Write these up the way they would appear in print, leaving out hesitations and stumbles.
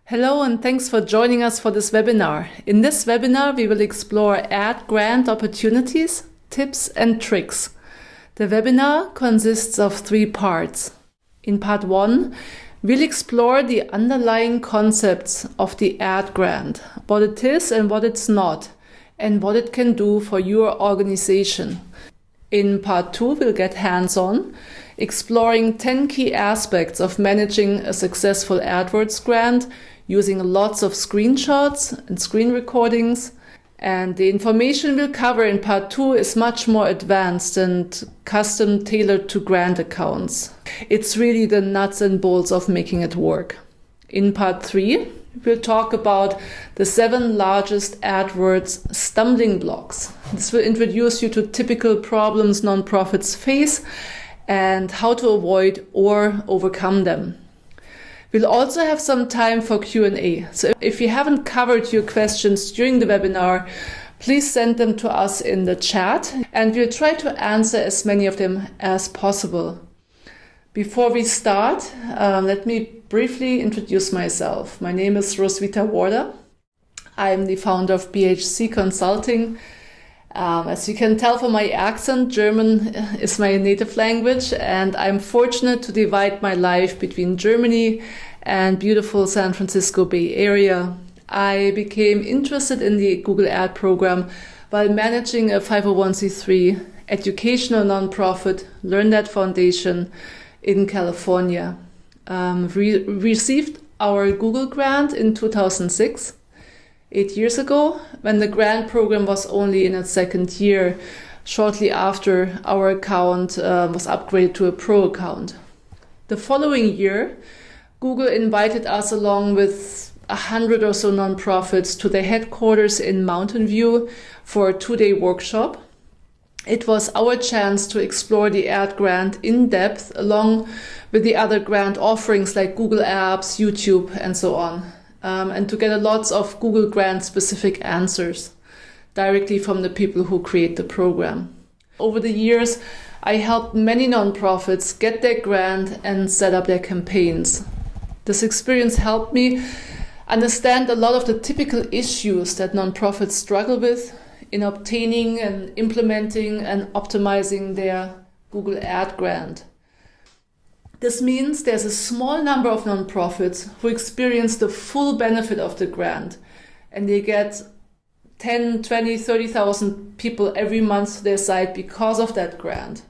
Hello and thanks for joining us for this webinar. In this webinar, we will explore ad grant opportunities, tips and tricks. The webinar consists of 3 parts. In part 1, we'll explore the underlying concepts of the ad grant, what it is and what it's not, and what it can do for your organization. In part 2, we'll get hands-on, exploring 10 key aspects of managing a successful AdWords grant using lots of screenshots and screen recordings. And the information we'll cover in part 2 is much more advanced and custom tailored to grant accounts. It's really the nuts and bolts of making it work. In part 3, we'll talk about the 7 largest AdWords stumbling blocks. This will introduce you to typical problems nonprofits face and how to avoid or overcome them. We'll also have some time for Q&A. So if you haven't covered your questions during the webinar, please send them to us in the chat and we'll try to answer as many of them as possible. Before we start, let me briefly introduce myself. My name is Roswitha Warder. I'm the founder of BHC Consulting. As you can tell from my accent, German is my native language, and I'm fortunate to divide my life between Germany and beautiful San Francisco Bay Area. I became interested in the Google Ad program while managing a 501c3 educational nonprofit, LearnThat Foundation in California. We received our Google grant in 2006. 8 years ago, when the grant program was only in its 2nd year, shortly after our account was upgraded to a pro account. The following year, Google invited us along with 100 or so nonprofits to their headquarters in Mountain View for a 2-day workshop. It was our chance to explore the ad grant in depth along with the other grant offerings like Google Apps, YouTube, and so on. And to get lots of Google grant specific answers directly from the people who create the program. Over the years, I helped many nonprofits get their grant and set up their campaigns. This experience helped me understand a lot of the typical issues that nonprofits struggle with in obtaining and implementing and optimizing their Google Ad grant. This means there's a small number of nonprofits who experience the full benefit of the grant, and they get 10, 20, 30,000 people every month to their site because of that grant.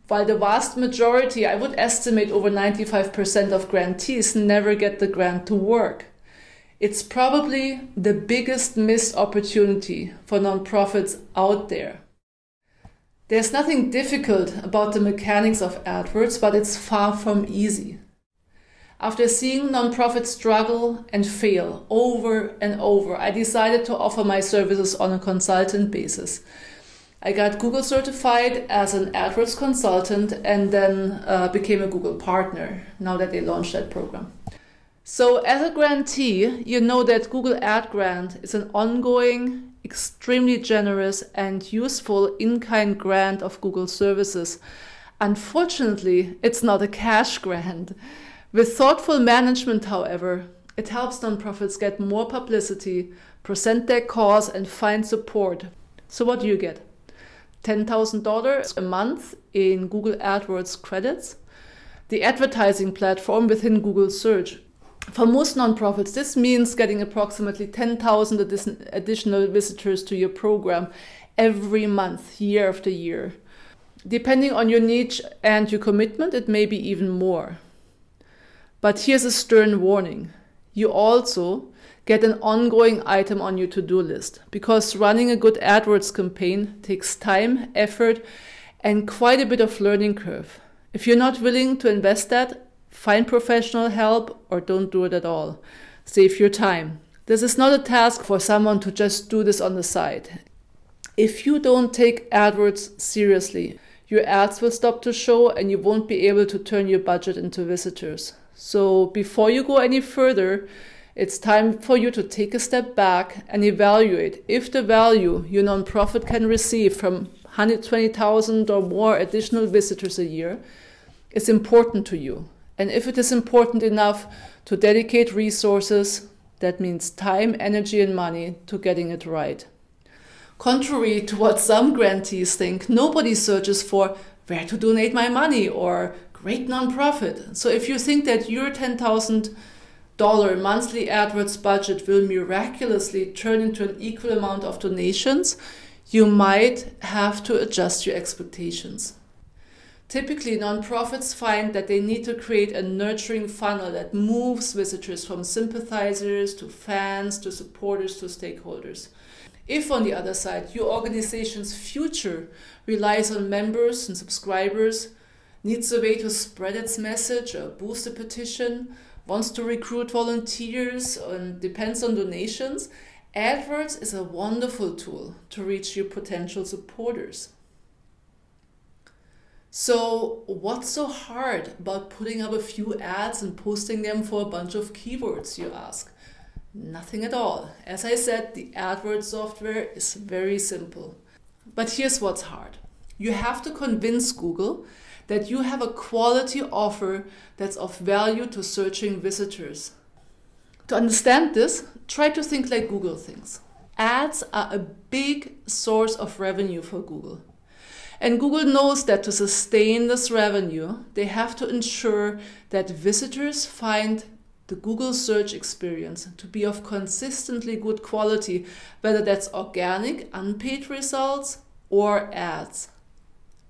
While the vast majority, I would estimate over 95% of grantees, never get the grant to work. It's probably the biggest missed opportunity for nonprofits out there. There's nothing difficult about the mechanics of AdWords, but it's far from easy. After seeing nonprofits struggle and fail over and over, I decided to offer my services on a consultant basis. I got Google certified as an AdWords consultant and then became a Google partner now that they launched that program. So as a grantee, you know that Google Ad Grant is an ongoing, extremely generous and useful in-kind grant of Google services. Unfortunately, it's not a cash grant. With thoughtful management, however, it helps nonprofits get more publicity, present their cause, and find support. So what do you get? $10,000 a month in Google AdWords credits, the advertising platform within Google Search. For most nonprofits, this means getting approximately 10,000 additional visitors to your program every month, year after year. Depending on your niche and your commitment, it may be even more. But here's a stern warning. You also get an ongoing item on your to-do list, because running a good AdWords campaign takes time, effort, and quite a bit of learning curve. If you're not willing to invest that, find professional help or don't do it at all. Save your time. This is not a task for someone to just do this on the side. If you don't take AdWords seriously, your ads will stop to show and you won't be able to turn your budget into visitors. So before you go any further, it's time for you to take a step back and evaluate if the value your nonprofit can receive from 120,000 or more additional visitors a year is important to you. And if it is important enough to dedicate resources, that means time, energy, and money to getting it right. Contrary to what some grantees think, nobody searches for where to donate my money or great nonprofit. So if you think that your $10,000 monthly AdWords budget will miraculously turn into an equal amount of donations, you might have to adjust your expectations. Typically, nonprofits find that they need to create a nurturing funnel that moves visitors from sympathizers to fans to supporters to stakeholders. If, on the other side, your organization's future relies on members and subscribers, needs a way to spread its message or boost a petition, wants to recruit volunteers, and depends on donations, AdWords is a wonderful tool to reach your potential supporters. So what's so hard about putting up a few ads and posting them for a bunch of keywords, you ask? Nothing at all. As I said, the AdWords software is very simple. But here's what's hard. You have to convince Google that you have a quality offer that's of value to searching visitors. To understand this, try to think like Google thinks. Ads are a big source of revenue for Google. And Google knows that to sustain this revenue, they have to ensure that visitors find the Google search experience to be of consistently good quality, whether that's organic, unpaid results, or ads.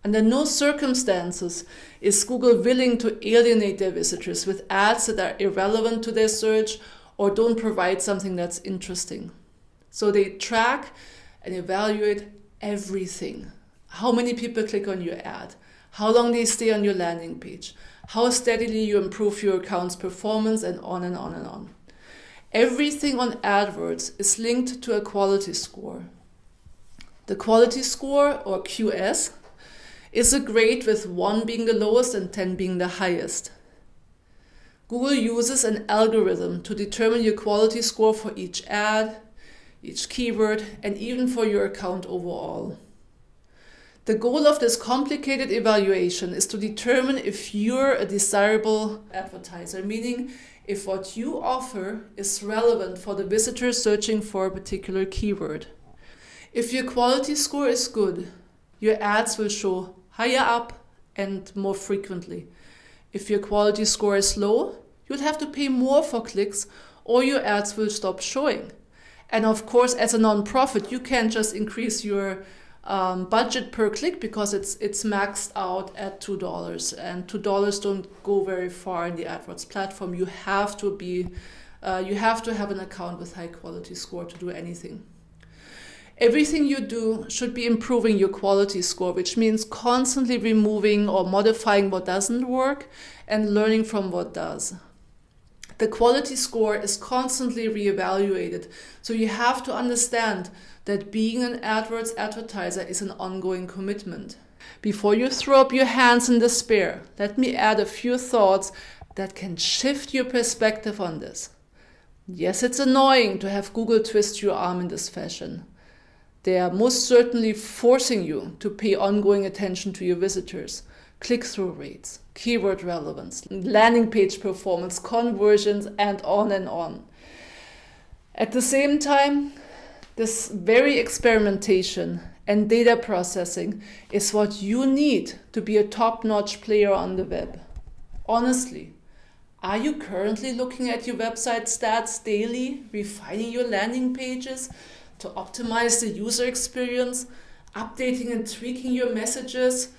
Under no circumstances is Google willing to alienate their visitors with ads that are irrelevant to their search or don't provide something that's interesting. So they track and evaluate everything. How many people click on your ad, how long they stay on your landing page, how steadily you improve your account's performance, and on and on and on. Everything on AdWords is linked to a quality score. The quality score, or QS, is a grade with 1 being the lowest and 10 being the highest. Google uses an algorithm to determine your quality score for each ad, each keyword, and even for your account overall. The goal of this complicated evaluation is to determine if you're a desirable advertiser, meaning if what you offer is relevant for the visitor searching for a particular keyword. If your quality score is good, your ads will show higher up and more frequently. If your quality score is low, you'll have to pay more for clicks or your ads will stop showing. And of course, as a nonprofit, you can't just increase your budget per click because it's maxed out at $2, and $2 don't go very far in the AdWords platform. You have to have an account with high quality score to do anything. Everything you do should be improving your quality score, which means constantly removing or modifying what doesn't work and learning from what does. The quality score is constantly reevaluated, so you have to understand that being an AdWords advertiser is an ongoing commitment. Before you throw up your hands in despair, let me add a few thoughts that can shift your perspective on this. Yes, it's annoying to have Google twist your arm in this fashion. They are most certainly forcing you to pay ongoing attention to your visitors, click-through rates, keyword relevance, landing page performance, conversions, and on and on. At the same time, this very experimentation and data processing is what you need to be a top-notch player on the web. Honestly, are you currently looking at your website stats daily, refining your landing pages to optimize the user experience, updating and tweaking your messages,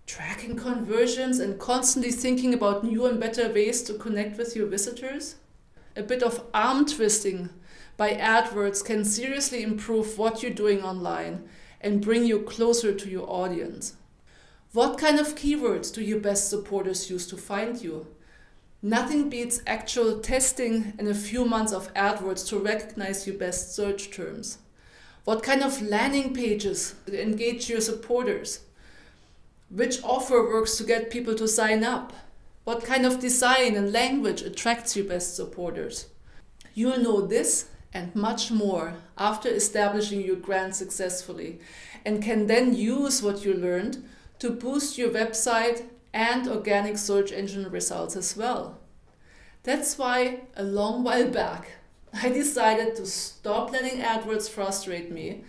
tracking conversions, and constantly thinking about new and better ways to connect with your visitors? A bit of arm twisting by Adwords can seriously improve what you're doing online and bring you closer to your audience. What kind of keywords do your best supporters use to find you? Nothing beats actual testing and a few months of Adwords to recognize your best search terms. What kind of landing pages engage your supporters? Which offer works to get people to sign up? What kind of design and language attracts your best supporters? You'll know this and much more after establishing your brand successfully, and can then use what you learned to boost your website and organic search engine results as well. That's why a long while back I decided to stop letting Adwords frustrate me,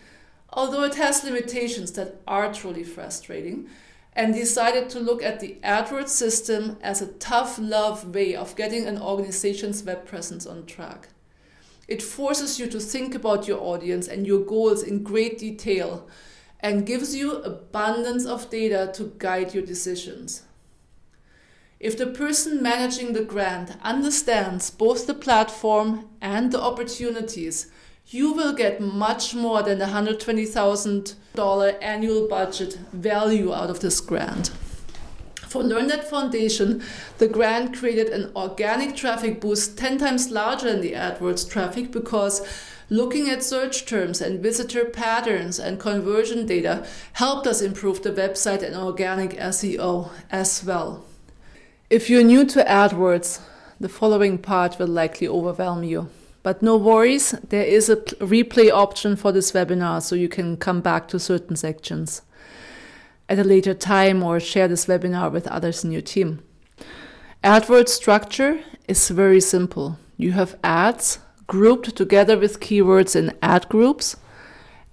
although it has limitations that are truly frustrating, and decided to look at the Adwords system as a tough love way of getting an organization's web presence on track. It forces you to think about your audience and your goals in great detail and gives you abundance of data to guide your decisions. If the person managing the grant understands both the platform and the opportunities, you will get much more than the $120,000 annual budget value out of this grant. For LearnNet Foundation, the grant created an organic traffic boost 10 times larger than the Adwords traffic because looking at search terms and visitor patterns and conversion data helped us improve the website and organic SEO as well. If you're new to Adwords, the following part will likely overwhelm you. But no worries, there is a replay option for this webinar, so you can come back to certain sections at a later time or share this webinar with others in your team. Adwords structure is very simple. You have ads grouped together with keywords in ad groups,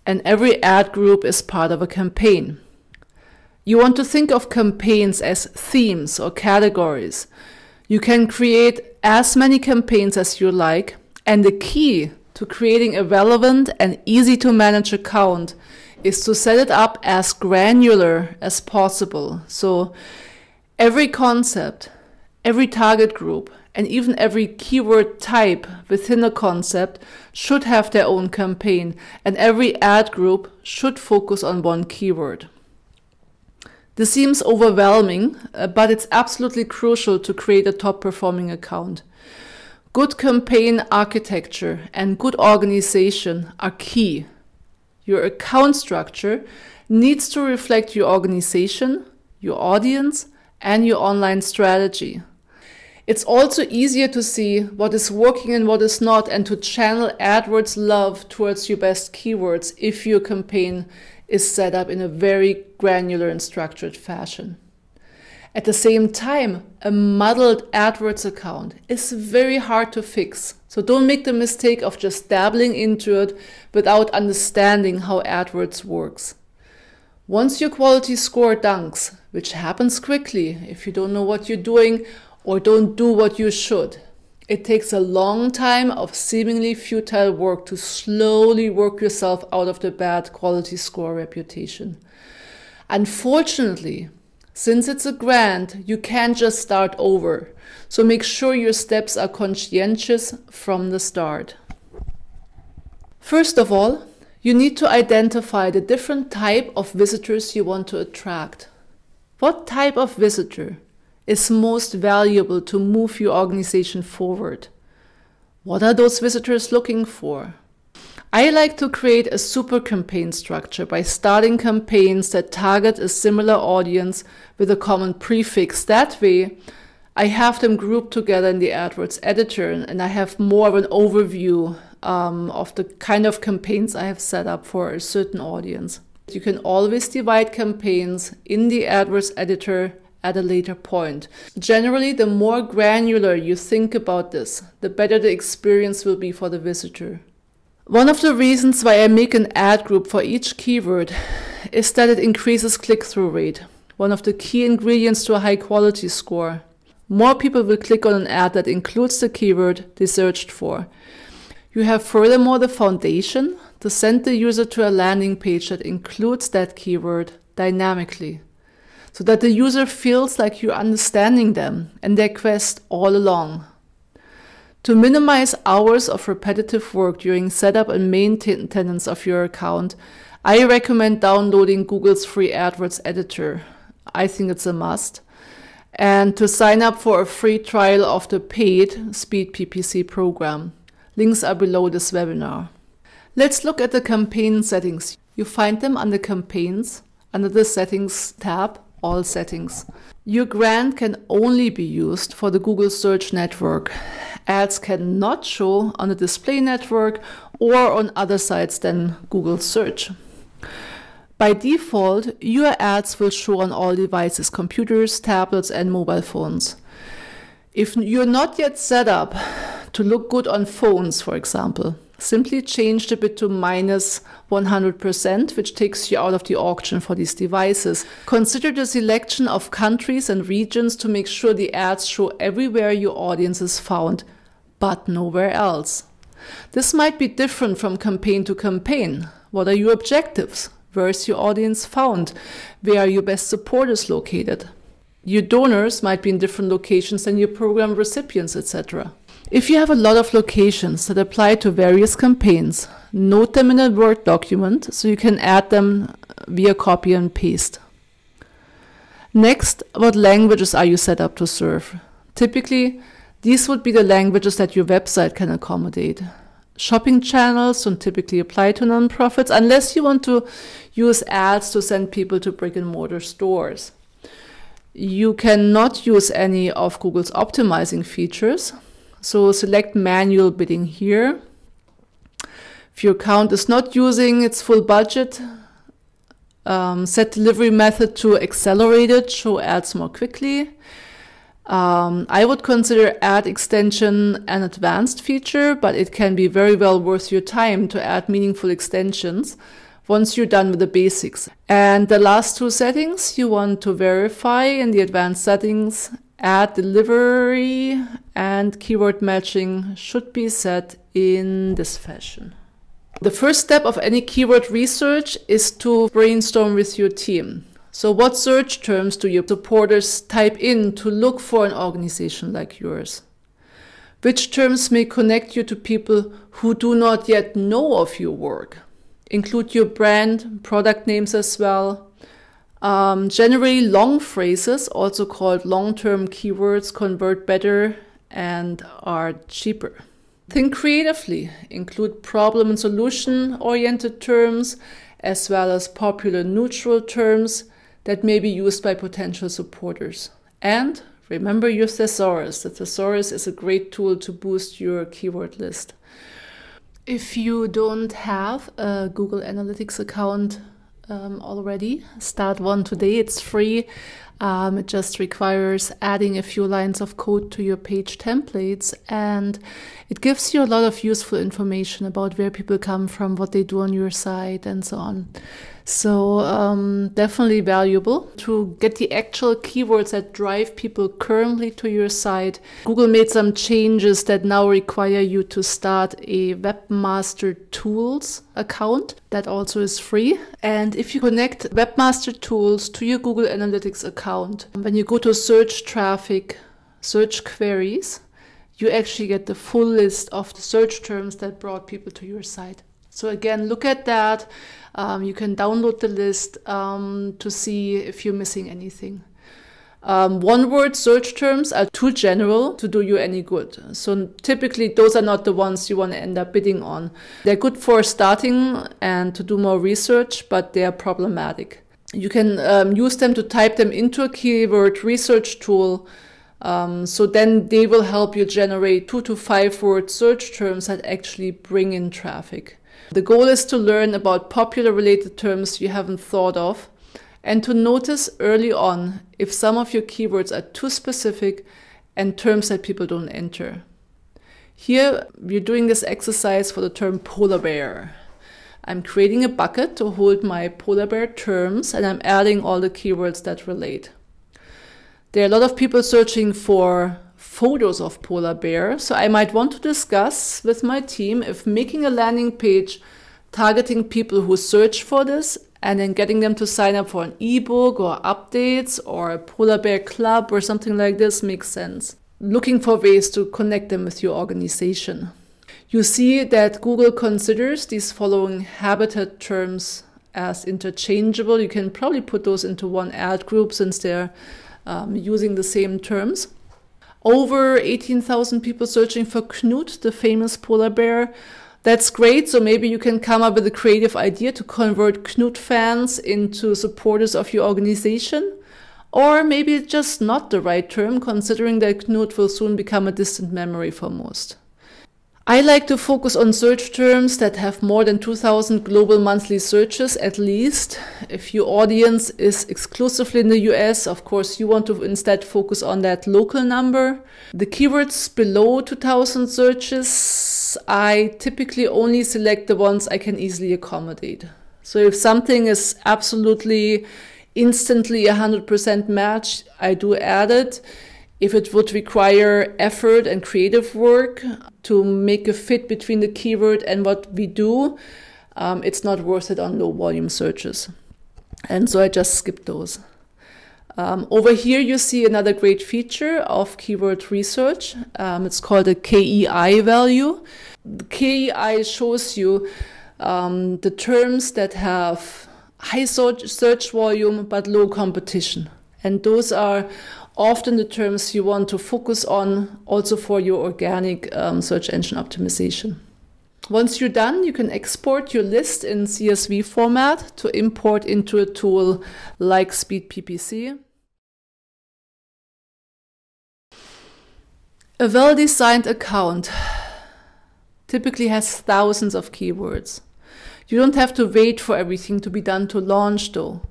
and every ad group is part of a campaign. You want to think of campaigns as themes or categories. You can create as many campaigns as you like, and the key to creating a relevant and easy to manage account is to set it up as granular as possible. So every concept, every target group, and even every keyword type within a concept should have their own campaign, and every ad group should focus on one keyword. This seems overwhelming, but it's absolutely crucial to create a top-performing account. Good campaign architecture and good organization are key. Your account structure needs to reflect your organization, your audience, and your online strategy. It's also easier to see what is working and what is not, and to channel Adwords love towards your best keywords if your campaign is set up in a very granular and structured fashion. At the same time, a muddled Adwords account is very hard to fix. So don't make the mistake of just dabbling into it without understanding how Adwords works. Once your quality score dunks, which happens quickly if you don't know what you're doing or don't do what you should, it takes a long time of seemingly futile work to slowly work yourself out of the bad quality score reputation. Unfortunately, since it's a grant, you can't just start over. So make sure your steps are conscientious from the start. First of all, you need to identify the different type of visitors you want to attract. What type of visitor is most valuable to move your organization forward? What are those visitors looking for? I like to create a super campaign structure by starting campaigns that target a similar audience with a common prefix. That way, I have them grouped together in the Adwords editor, and I have more of an overview of the kind of campaigns I have set up for a certain audience. You can always divide campaigns in the Adwords editor at a later point. Generally, the more granular you think about this, the better the experience will be for the visitor. One of the reasons why I make an ad group for each keyword is that it increases click-through rate, one of the key ingredients to a high-quality score. More people will click on an ad that includes the keyword they searched for. You have furthermore the foundation to send the user to a landing page that includes that keyword dynamically, so that the user feels like you're understanding them and their quest all along. To minimize hours of repetitive work during setup and maintenance of your account, I recommend downloading Google's free AdWords editor. I think it's a must. And to sign up for a free trial of the paid Speed PPC program. Links are below this webinar. Let's look at the campaign settings. You find them under Campaigns, under the Settings tab, All Settings. Your grant can only be used for the Google Search Network. Ads cannot show on the display network or on other sites than Google Search. By default, your ads will show on all devices, computers, tablets, and mobile phones. If you're not yet set up to look good on phones, for example, simply change the bit to -100%, which takes you out of the auction for these devices. Consider the selection of countries and regions to make sure the ads show everywhere your audience is found, but nowhere else. This might be different from campaign to campaign. What are your objectives? Where is your audience found? Where are your best supporters located? Your donors might be in different locations than your program recipients, etc. If you have a lot of locations that apply to various campaigns, note them in a Word document so you can add them via copy and paste. Next, what languages are you set up to serve? Typically, these would be the languages that your website can accommodate. Shopping channels don't typically apply to nonprofits unless you want to use ads to send people to brick-and-mortar stores. You cannot use any of Google's optimizing features, so select manual bidding here. If your account is not using its full budget, set delivery method to accelerated, show ads more quickly. I would consider ad extension an advanced feature, but it can be very well worth your time to add meaningful extensions once you're done with the basics. And the last two settings you want to verify in the advanced settings, ad delivery and keyword matching should be set in this fashion. The first step of any keyword research is to brainstorm with your team. So what search terms do your supporters type in to look for an organization like yours? Which terms may connect you to people who do not yet know of your work? Include your brand, product names as well. Generally, long phrases, also called long-term keywords, convert better and are cheaper. Think creatively. Include problem and solution-oriented terms, as well as popular neutral terms that may be used by potential supporters. And remember your thesaurus. The thesaurus is a great tool to boost your keyword list. If you don't have a Google Analytics account already, start one today. It's free. It just requires adding a few lines of code to your page templates, and it gives you a lot of useful information about where people come from, what they do on your site, and so on. So definitely valuable to get the actual keywords that drive people currently to your site. Google made some changes that now require you to start a Webmaster Tools account. That also is free. And if you connect Webmaster Tools to your Google Analytics account, when you go to search traffic, search queries, you actually get the full list of the search terms that brought people to your site. So again, look at that. You can download the list to see if you're missing anything. One-word search terms are too general to do you any good. So typically, those are not the ones you want to end up bidding on. They're good for starting and to do more research, but they are problematic. You can use them to type them into a keyword research tool So then they will help you generate 2 to 5 word search terms that actually bring in traffic. The goal is to learn about popular related terms you haven't thought of and to notice early on if some of your keywords are too specific and terms that people don't enter. Here, we're doing this exercise for the term polar bear. I'm creating a bucket to hold my polar bear terms, and I'm adding all the keywords that relate. There are a lot of people searching for photos of polar bear, so I might want to discuss with my team if making a landing page targeting people who search for this and then getting them to sign up for an ebook or updates or a polar bear club or something like this makes sense. Looking for ways to connect them with your organization. You see that Google considers these following habitat terms as interchangeable. You can probably put those into one ad group since they're using the same terms. Over 18,000 people searching for Knut, the famous polar bear. That's great. So maybe you can come up with a creative idea to convert Knut fans into supporters of your organization. Or maybe it's just not the right term, considering that Knut will soon become a distant memory for most. I like to focus on search terms that have more than 2,000 global monthly searches at least. If your audience is exclusively in the US, of course, you want to instead focus on that local number. The keywords below 2,000 searches, I typically only select the ones I can easily accommodate. So if something is absolutely instantly 100% match, I do add it. If it would require effort and creative work to make a fit between the keyword and what we do, it's not worth it on low volume searches. And so I just skip those. Over here you see another great feature of keyword research. It's called a KEI value. The KEI shows you the terms that have high search volume but low competition. And those are often the terms you want to focus on also for your organic search engine optimization. Once you're done, you can export your list in CSV format to import into a tool like Speed PPC. A well-designed account typically has thousands of keywords. You don't have to wait for everything to be done to launch though.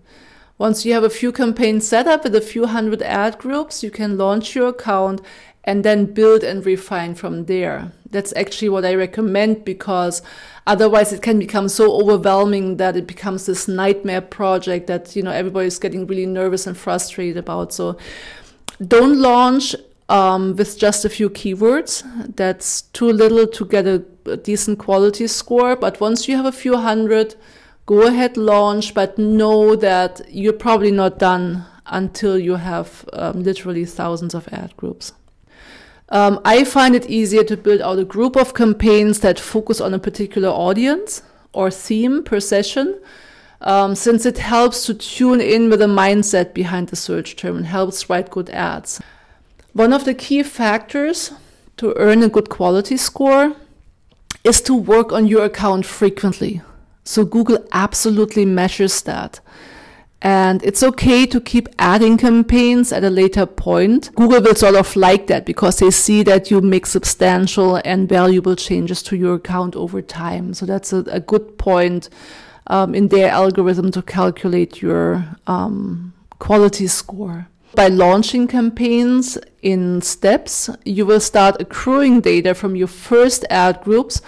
Once you have a few campaigns set up with a few hundred ad groups, you can launch your account and then build and refine from there. That's actually what I recommend because otherwise it can become so overwhelming that it becomes this nightmare project that, everybody's getting really nervous and frustrated about. So don't launch with just a few keywords. That's too little to get a decent quality score. But once you have a few hundred, go ahead, launch, but know that you're probably not done until you have literally thousands of ad groups. I find it easier to build out a group of campaigns that focus on a particular audience or theme per session, since it helps to tune in with the mindset behind the search term and helps write good ads. One of the key factors to earn a good quality score is to work on your account frequently. So Google absolutely measures that. And it's okay to keep adding campaigns at a later point. Google will sort of like that because they see that you make substantial and valuable changes to your account over time. So that's a good point in their algorithm to calculate your quality score. By launching campaigns in steps, you will start accruing data from your first ad groups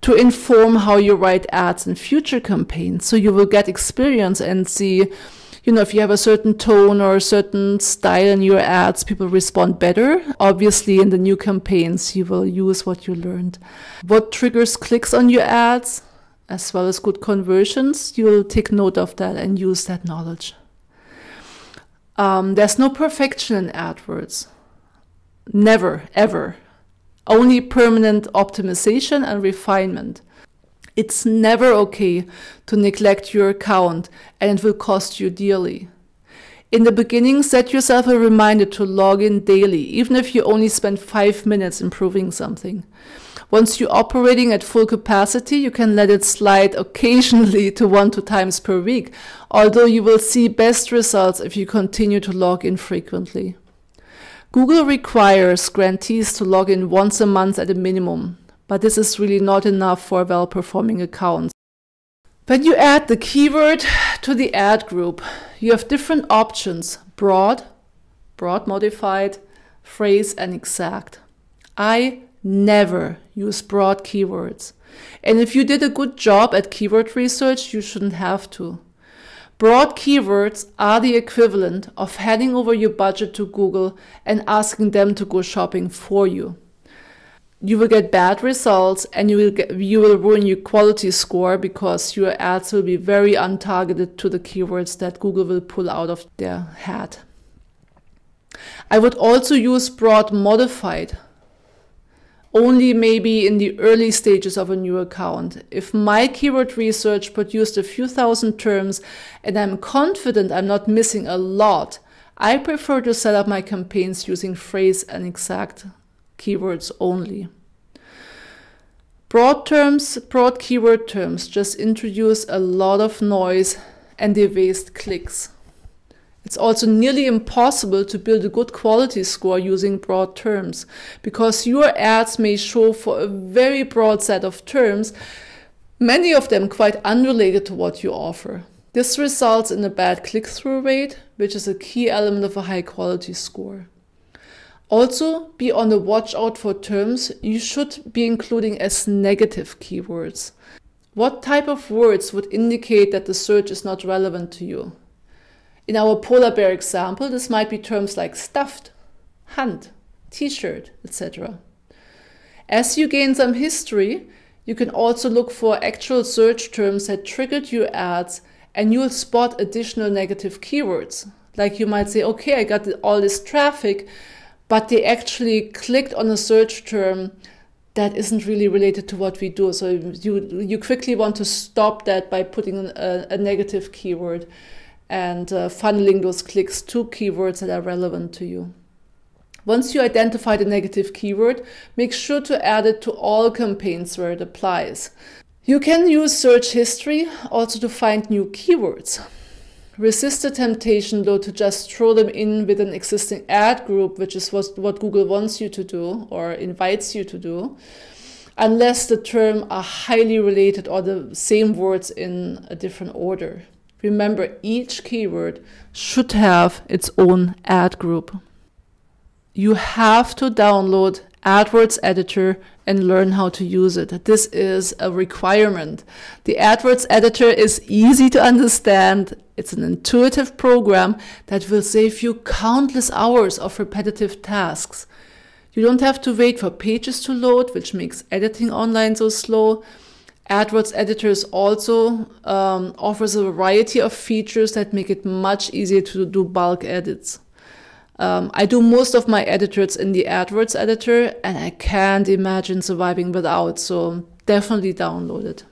to inform how you write ads in future campaigns. So you will get experience and see, if you have a certain tone or a certain style in your ads, people respond better. Obviously, in the new campaigns, you will use what you learned. What triggers clicks on your ads, as well as good conversions, you'll take note of that and use that knowledge. There's no perfection in AdWords. Never, ever. Only permanent optimization and refinement. It's never okay to neglect your account, and it will cost you dearly. In the beginning, set yourself a reminder to log in daily, even if you only spend 5 minutes improving something. Once you're operating at full capacity, you can let it slide occasionally to 1-2 times per week, although you will see best results if you continue to log in frequently. Google requires grantees to log in once a month at a minimum, but this is really not enough for a well-performing account. When you add the keyword to the ad group, you have different options: broad, broad modified, phrase, and exact. I never use broad keywords. And if you did a good job at keyword research, you shouldn't have to. Broad keywords are the equivalent of handing over your budget to Google and asking them to go shopping for you. You will get bad results, and you will ruin your quality score because your ads will be very untargeted to the keywords that Google will pull out of their hat. I would also use broad modified, only maybe in the early stages of a new account. If my keyword research produced a few thousand terms and I'm confident I'm not missing a lot, I prefer to set up my campaigns using phrase and exact keywords only. Broad keyword terms just introduce a lot of noise and they waste clicks. It's also nearly impossible to build a good quality score using broad terms, because your ads may show for a very broad set of terms, many of them quite unrelated to what you offer. This results in a bad click-through rate, which is a key element of a high quality score. Also, be on the watch out for terms you should be including as negative keywords. What type of words would indicate that the search is not relevant to you? In our polar bear example, this might be terms like stuffed, hunt, t-shirt, etc. As you gain some history, you can also look for actual search terms that triggered your ads, and you'll spot additional negative keywords. Like you might say, okay, I got all this traffic, but they actually clicked on a search term that isn't really related to what we do. So you quickly want to stop that by putting a negative keyword and funneling those clicks to keywords that are relevant to you. Once you identify the negative keyword, make sure to add it to all campaigns where it applies. You can use search history also to find new keywords. Resist the temptation, though, to just throw them in with an existing ad group, which is what Google wants you to do or invites you to do, unless the terms are highly related or the same words in a different order. Remember, each keyword should have its own ad group. You have to download Adwords editor and learn how to use it. This is a requirement. The Adwords editor is easy to understand. It's an intuitive program that will save you countless hours of repetitive tasks. You don't have to wait for pages to load, which makes editing online so slow. Adwords editors also offers a variety of features that make it much easier to do bulk edits. I do most of my editors in the Adwords editor, and I can't imagine surviving without, so definitely download it.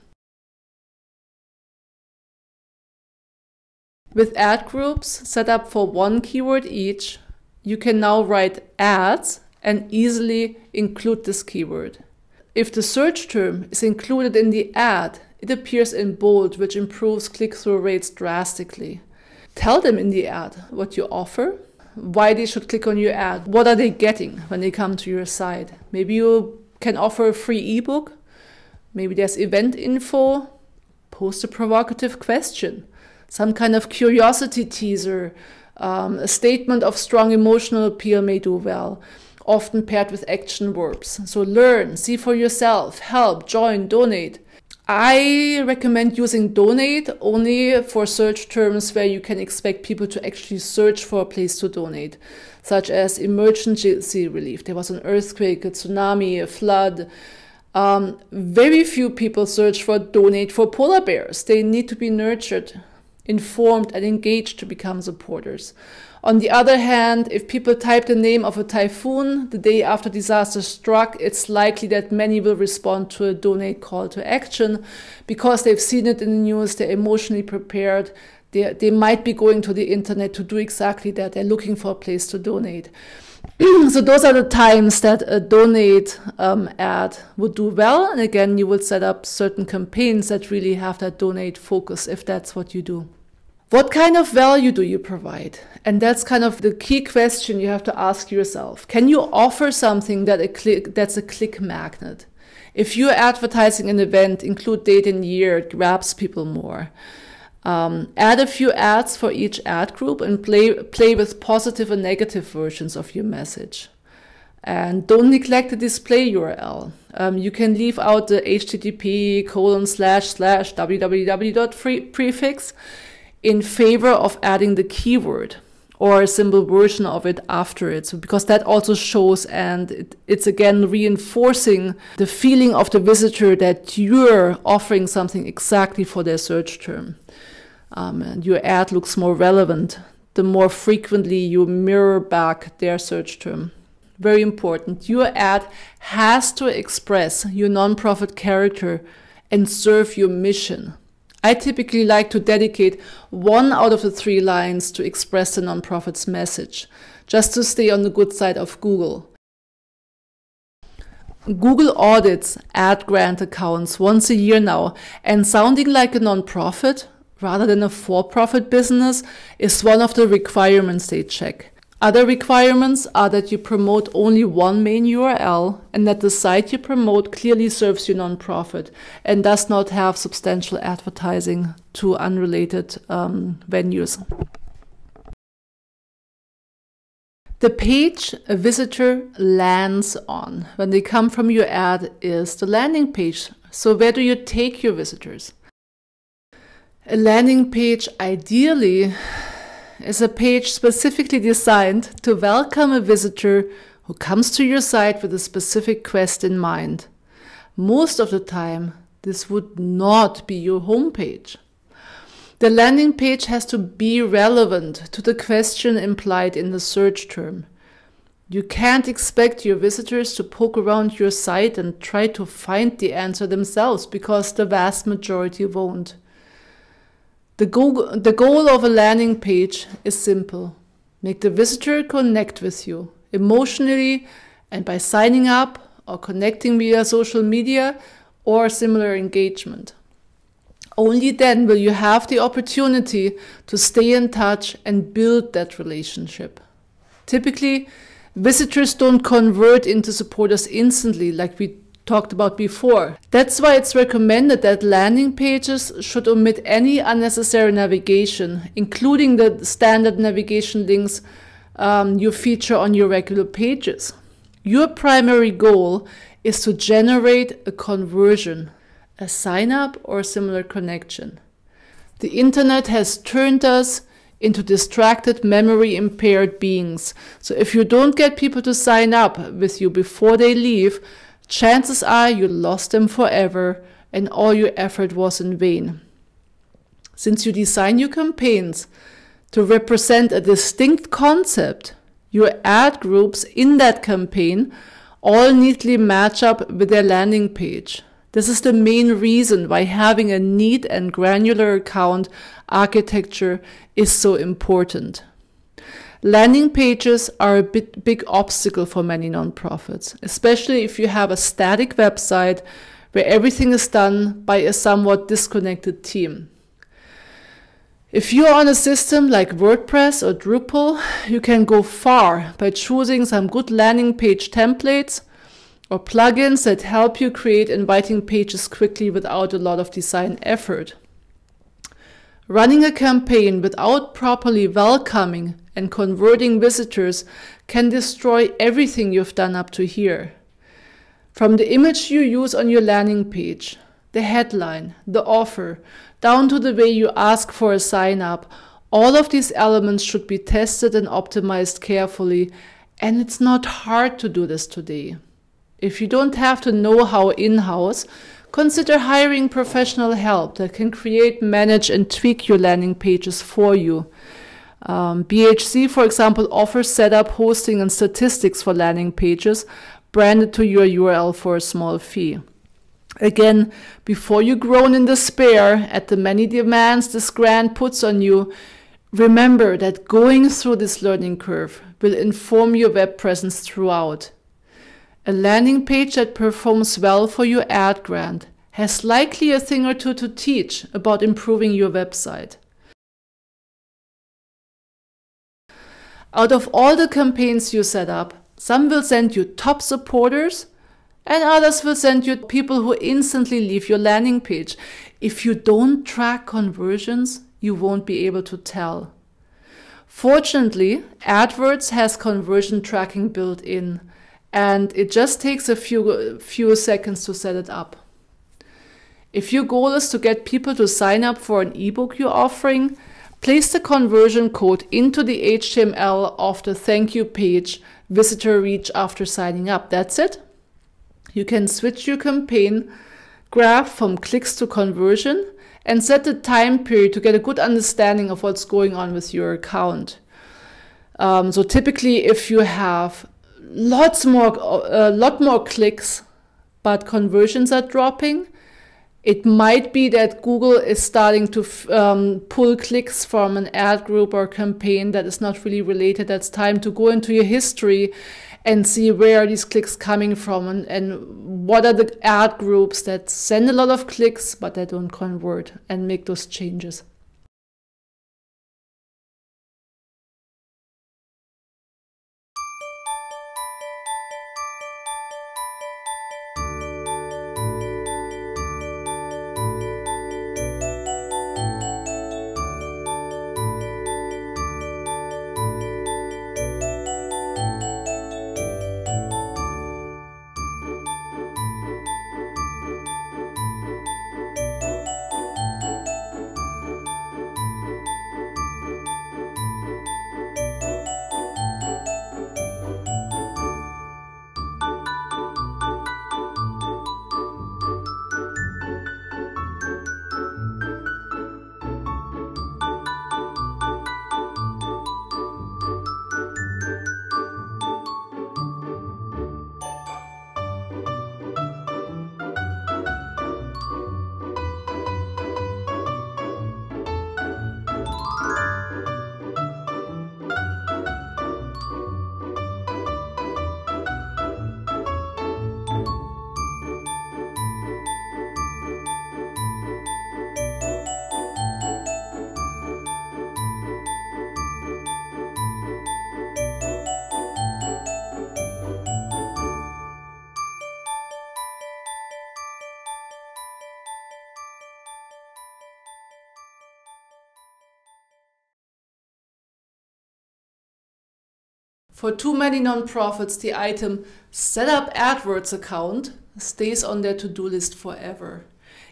With ad groups set up for one keyword each, you can now write ads and easily include this keyword. If the search term is included in the ad, it appears in bold, which improves click-through rates drastically. Tell them in the ad what you offer, why they should click on your ad, what are they getting when they come to your site. Maybe you can offer a free ebook, maybe there's event info, post a provocative question, some kind of curiosity teaser, a statement of strong emotional appeal may do well, often paired with action verbs. So learn, see for yourself, help, join, donate. I recommend using donate only for search terms where you can expect people to actually search for a place to donate, such as emergency relief. There was an earthquake, a tsunami, a flood. Very few people search for donate for polar bears. They need to be nurtured, informed, and engaged to become supporters. On the other hand, if people type the name of a typhoon the day after disaster struck, it's likely that many will respond to a donate call to action because they've seen it in the news, they're emotionally prepared, they might be going to the internet to do exactly that, they're looking for a place to donate. So those are the times that a donate ad would do well, and again, you would set up certain campaigns that really have that donate focus if that's what you do. What kind of value do you provide? And that's kind of the key question you have to ask yourself. Can you offer something that's a click magnet? If you're advertising an event, include date and year, it grabs people more. Add a few ads for each ad group and play with positive and negative versions of your message. And don't neglect the display URL. You can leave out the http://www. prefix in favor of adding the keyword or a simple version of it after it. So because that also shows, and it's again reinforcing the feeling of the visitor that you're offering something exactly for their search term. And your ad looks more relevant the more frequently you mirror back their search term. Very important. Your ad has to express your nonprofit character and serve your mission. I typically like to dedicate 1 out of the 3 lines to express the nonprofit's message, just to stay on the good side of Google. Google audits ad grant accounts once a year now, and sounding like a nonprofit rather than a for-profit business is one of the requirements they check. Other requirements are that you promote only one main URL and that the site you promote clearly serves your nonprofit and does not have substantial advertising to unrelated venues. The page a visitor lands on when they come from your ad is the landing page. So where do you take your visitors? A landing page ideally is a page specifically designed to welcome a visitor who comes to your site with a specific quest in mind. Most of the time, this would not be your homepage. The landing page has to be relevant to the question implied in the search term. You can't expect your visitors to poke around your site and try to find the answer themselves, because the vast majority won't. The goal of a landing page is simple. Make the visitor connect with you emotionally and by signing up or connecting via social media or similar engagement. Only then will you have the opportunity to stay in touch and build that relationship. Typically, visitors don't convert into supporters instantly like we talked about before. That's why it's recommended that landing pages should omit any unnecessary navigation, including the standard navigation links you feature on your regular pages. Your primary goal is to generate a conversion, a sign-up or similar connection. The internet has turned us into distracted, memory-impaired beings. So if you don't get people to sign up with you before they leave, chances are you lost them forever and all your effort was in vain. Since you design your campaigns to represent a distinct concept, your ad groups in that campaign all neatly match up with their landing page. This is the main reason why having a neat and granular account architecture is so important. Landing pages are a big obstacle for many nonprofits, especially if you have a static website where everything is done by a somewhat disconnected team. If you're on a system like WordPress or Drupal, you can go far by choosing some good landing page templates or plugins that help you create inviting pages quickly without a lot of design effort. Running a campaign without properly welcoming and converting visitors can destroy everything you've done up to here. From the image you use on your landing page, the headline, the offer, down to the way you ask for a sign-up, all of these elements should be tested and optimized carefully, and it's not hard to do this today. If you don't have to know how in-house, consider hiring professional help that can create, manage, and tweak your landing pages for you. BHC, for example, offers setup, hosting, and statistics for landing pages branded to your URL for a small fee. Again, before you groan in despair at the many demands this grant puts on you, remember that going through this learning curve will inform your web presence throughout. A landing page that performs well for your ad grant has likely a thing or two to teach about improving your website. Out of all the campaigns you set up, some will send you top supporters and others will send you people who instantly leave your landing page. If you don't track conversions, you won't be able to tell. Fortunately, Adwords has conversion tracking built in, and it just takes a few seconds to set it up. If your goal is to get people to sign up for an ebook you're offering, place the conversion code into the HTML of the thank you page visitor reach after signing up. That's it. You can switch your campaign graph from clicks to conversion and set the time period to get a good understanding of what's going on with your account. So typically, if you have a lot more clicks, but conversions are dropping, it might be that Google is starting to pull clicks from an ad group or campaign that is not really related. That's time to go into your history and see where are these clicks coming from and what are the ad groups that send a lot of clicks but that don't convert, and make those changes. For too many nonprofits, the item "Set up Adwords account" stays on their to-do list forever.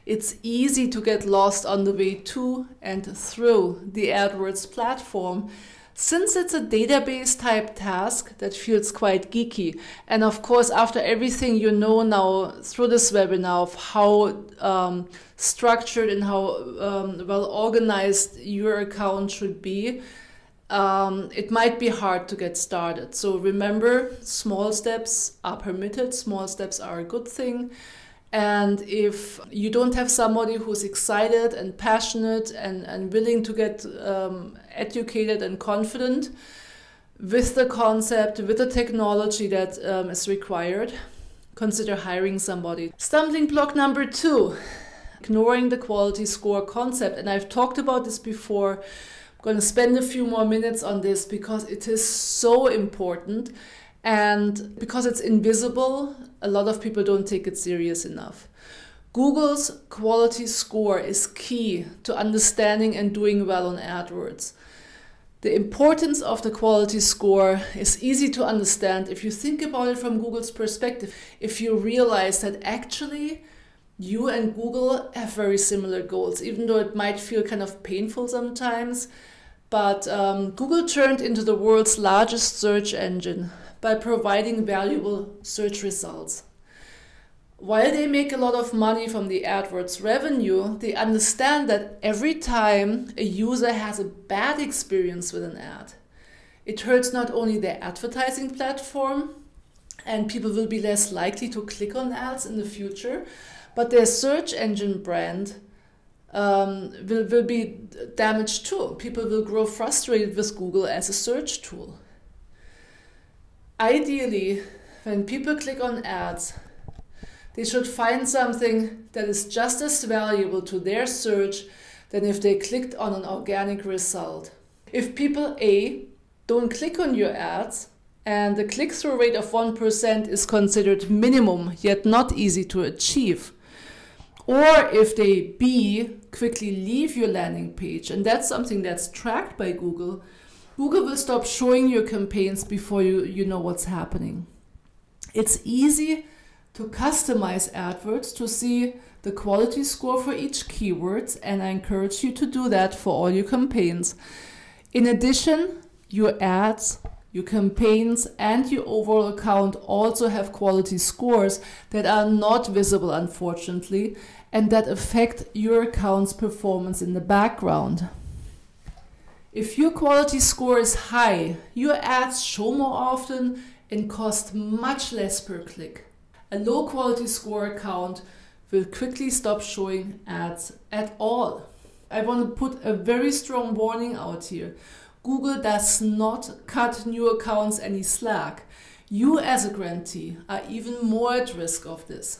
It's easy to get lost on the way to and through the Adwords platform, since it's a database type task that feels quite geeky. And of course, after everything you know now through this webinar of how structured and how well organized your account should be, it might be hard to get started. So remember, small steps are permitted, small steps are a good thing. And if you don't have somebody who's excited and passionate and willing to get educated and confident with the concept, with the technology that is required, consider hiring somebody. Stumbling block number 2, ignoring the quality score concept. And I've talked about this before. I'm going to spend a few more minutes on this because it is so important, and because it's invisible, a lot of people don't take it serious enough. Google's quality score is key to understanding and doing well on AdWords. The importance of the quality score is easy to understand if you think about it from Google's perspective. If you realize that actually you and Google have very similar goals, even though it might feel kind of painful sometimes. But Google turned into the world's largest search engine by providing valuable search results. While they make a lot of money from the AdWords revenue, they understand that every time a user has a bad experience with an ad, it hurts not only their advertising platform, and people will be less likely to click on ads in the future, but their search engine brand will be damaged too. People will grow frustrated with Google as a search tool. Ideally, when people click on ads, they should find something that is just as valuable to their search than if they clicked on an organic result. If people A, don't click on your ads, and the click-through rate of 1% is considered minimum, yet not easy to achieve. Or if they quickly leave your landing page, and that's something that's tracked by Google, Google will stop showing your campaigns before you know what's happening. It's easy to customize AdWords to see the quality score for each keyword, and I encourage you to do that for all your campaigns. In addition, your ads, your campaigns, and your overall account also have quality scores that are not visible, unfortunately, and that affect your account's performance in the background. If your quality score is high, your ads show more often and cost much less per click. A low quality score account will quickly stop showing ads at all. I want to put a very strong warning out here. Google does not cut new accounts any slack. You as a grantee are even more at risk of this.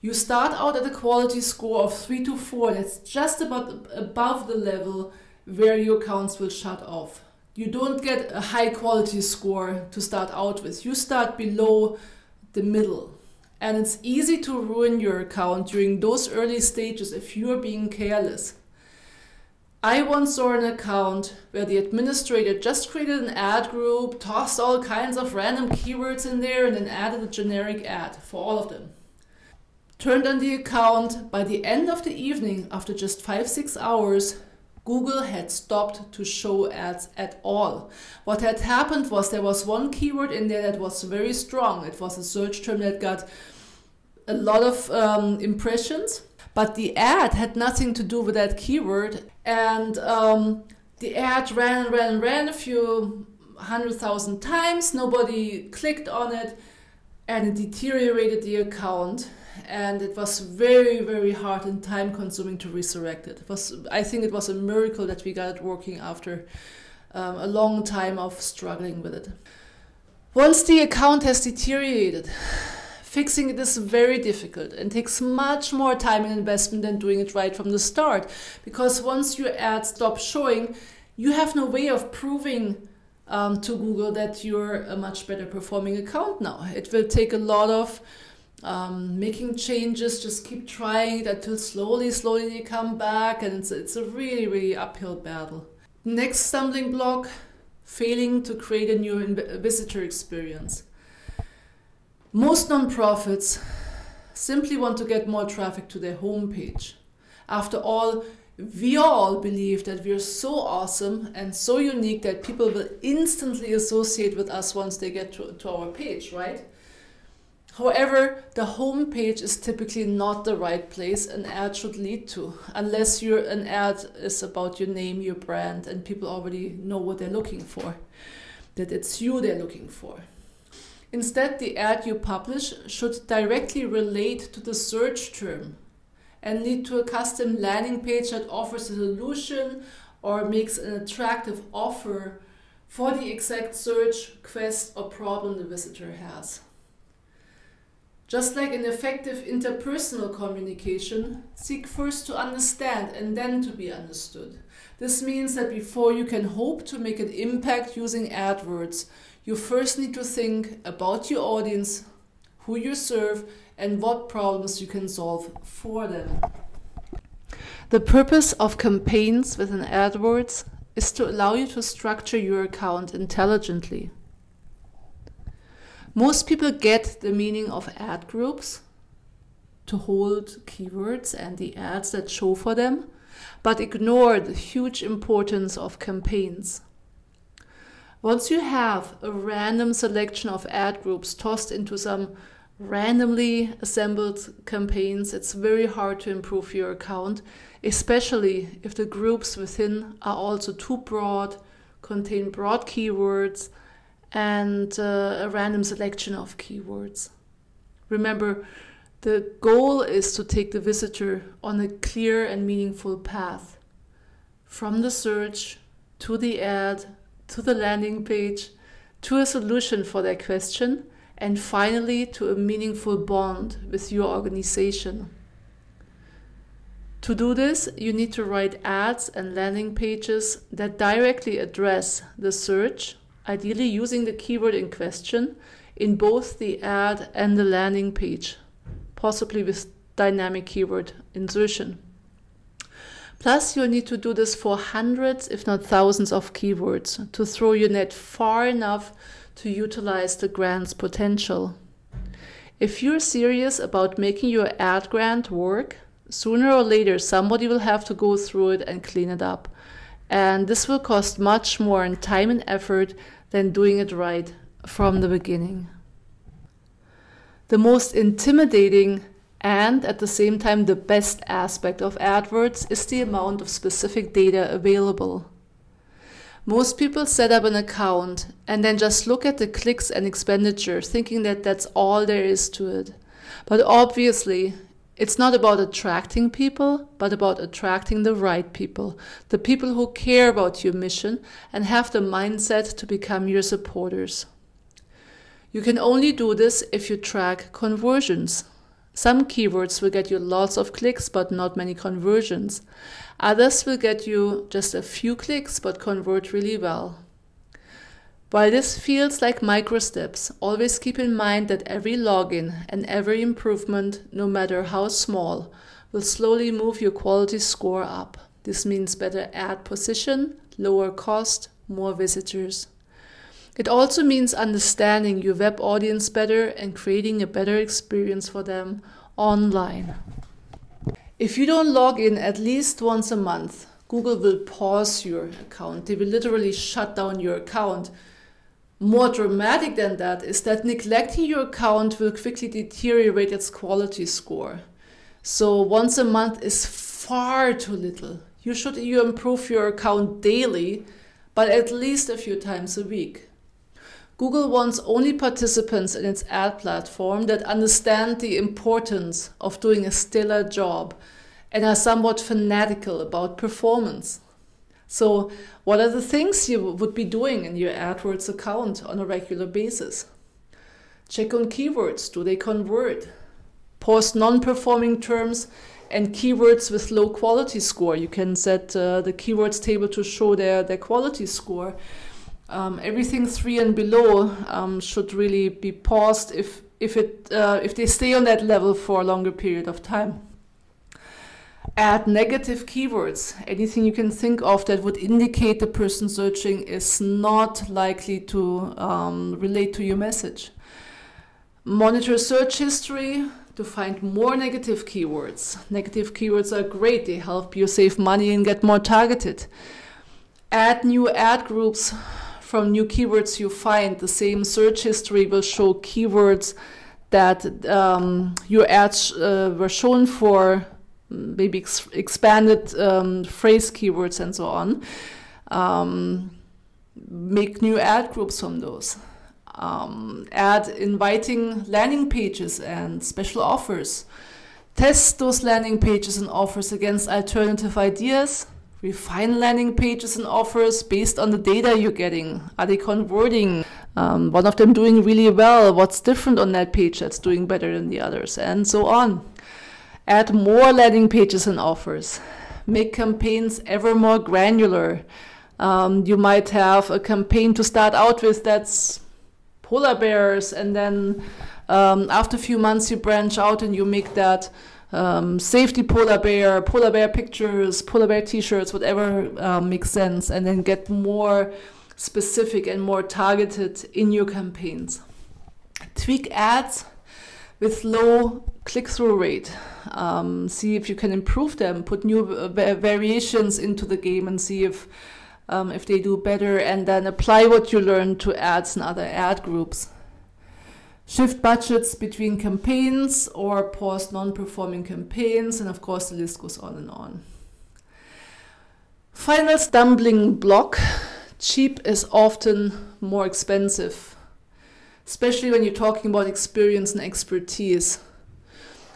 You start out at a quality score of 3 to 4. That's just about above the level where your accounts will shut off. You don't get a high quality score to start out with. You start below the middle. And it's easy to ruin your account during those early stages if you're being careless. I once saw an account where the administrator just created an ad group, tossed all kinds of random keywords in there, and then added a generic ad for all of them. Turned on the account. By the end of the evening, after just 5-6 hours, Google had stopped to show ads at all. What had happened was there was one keyword in there that was very strong. It was a search term that got a lot of impressions, but the ad had nothing to do with that keyword. And the ad ran a few 100,000 times. Nobody clicked on it, and it deteriorated the account. And it was very, very hard and time consuming to resurrect it. I think it was a miracle that we got it working after a long time of struggling with it. Once the account has deteriorated, fixing it is very difficult and takes much more time and investment than doing it right from the start. Because once your ad stops showing, you have no way of proving to Google that you're a much better performing account now. It will take a lot of making changes, just keep trying it until slowly they come back, and it's a really, really uphill battle. Next stumbling block, failing to create a new visitor experience. Most nonprofits simply want to get more traffic to their homepage. After all, we all believe that we're so awesome and so unique that people will instantly associate with us once they get to our page, right? However, the home page is typically not the right place an ad should lead to, unless an ad is about your name, your brand, and people already know what they're looking for, that it's you they're looking for. Instead, the ad you publish should directly relate to the search term and lead to a custom landing page that offers a solution or makes an attractive offer for the exact search, quest, or problem the visitor has. Just like in effective interpersonal communication, seek first to understand and then to be understood. This means that before you can hope to make an impact using AdWords, you first need to think about your audience, who you serve, and what problems you can solve for them. The purpose of campaigns within AdWords is to allow you to structure your account intelligently. Most people get the meaning of ad groups to hold keywords and the ads that show for them, but ignore the huge importance of campaigns. Once you have a random selection of ad groups tossed into some randomly assembled campaigns, it's very hard to improve your account, especially if the groups within are also too broad, contain broad keywords, and a random selection of keywords. Remember, the goal is to take the visitor on a clear and meaningful path from the search to the ad, to the landing page, to a solution for their question, and finally to a meaningful bond with your organization. To do this, you need to write ads and landing pages that directly address the search, ideally using the keyword in question, in both the ad and the landing page, possibly with dynamic keyword insertion. Plus, you'll need to do this for hundreds, if not thousands of keywords to throw your net far enough to utilize the grant's potential. If you're serious about making your ad grant work, sooner or later somebody will have to go through it and clean it up. And this will cost much more in time and effort than doing it right from the beginning. The most intimidating and at the same time the best aspect of AdWords is the amount of specific data available. Most people set up an account and then just look at the clicks and expenditure, thinking that that's all there is to it. But obviously, it's not about attracting people, but about attracting the right people, the people who care about your mission and have the mindset to become your supporters. You can only do this if you track conversions. Some keywords will get you lots of clicks, but not many conversions. Others will get you just a few clicks, but convert really well. While this feels like micro steps, always keep in mind that every login and every improvement, no matter how small, will slowly move your quality score up. This means better ad position, lower cost, more visitors. It also means understanding your web audience better and creating a better experience for them online. If you don't log in at least once a month, Google will pause your account. They will literally shut down your account. More dramatic than that is that neglecting your account will quickly deteriorate its quality score. So once a month is far too little. You should improve your account daily, but at least a few times a week. Google wants only participants in its ad platform that understand the importance of doing a stellar job and are somewhat fanatical about performance. So, what are the things you would be doing in your AdWords account on a regular basis? Check on keywords. Do they convert? Post non-performing terms and keywords with low quality score. You can set the keywords table to show their quality score. Everything 3 and below should really be paused if they stay on that level for a longer period of time. Add negative keywords. Anything you can think of that would indicate the person searching is not likely to relate to your message. Monitor search history to find more negative keywords. Negative keywords are great. They help you save money and get more targeted. Add new ad groups from new keywords you find. The same search history will show keywords that your ads were shown for, maybe expanded phrase keywords and so on. Make new ad groups from those. Add inviting landing pages and special offers. Test those landing pages and offers against alternative ideas. Refine landing pages and offers based on the data you're getting. Are they converting? One of them doing really well? What's different on that page that's doing better than the others? And so on. Add more landing pages and offers. Make campaigns ever more granular. You might have a campaign to start out with that's polar bears, and then after a few months you branch out and you make that safety polar bear pictures, polar bear t-shirts, whatever makes sense, and then get more specific and more targeted in your campaigns. Tweak ads with low click-through rate. See if you can improve them, put new variations into the game and see if they do better, and then apply what you learned to ads and other ad groups. Shift budgets between campaigns or pause non-performing campaigns, and of course the list goes on and on. Final stumbling block: cheap is often more expensive, especially when you're talking about experience and expertise.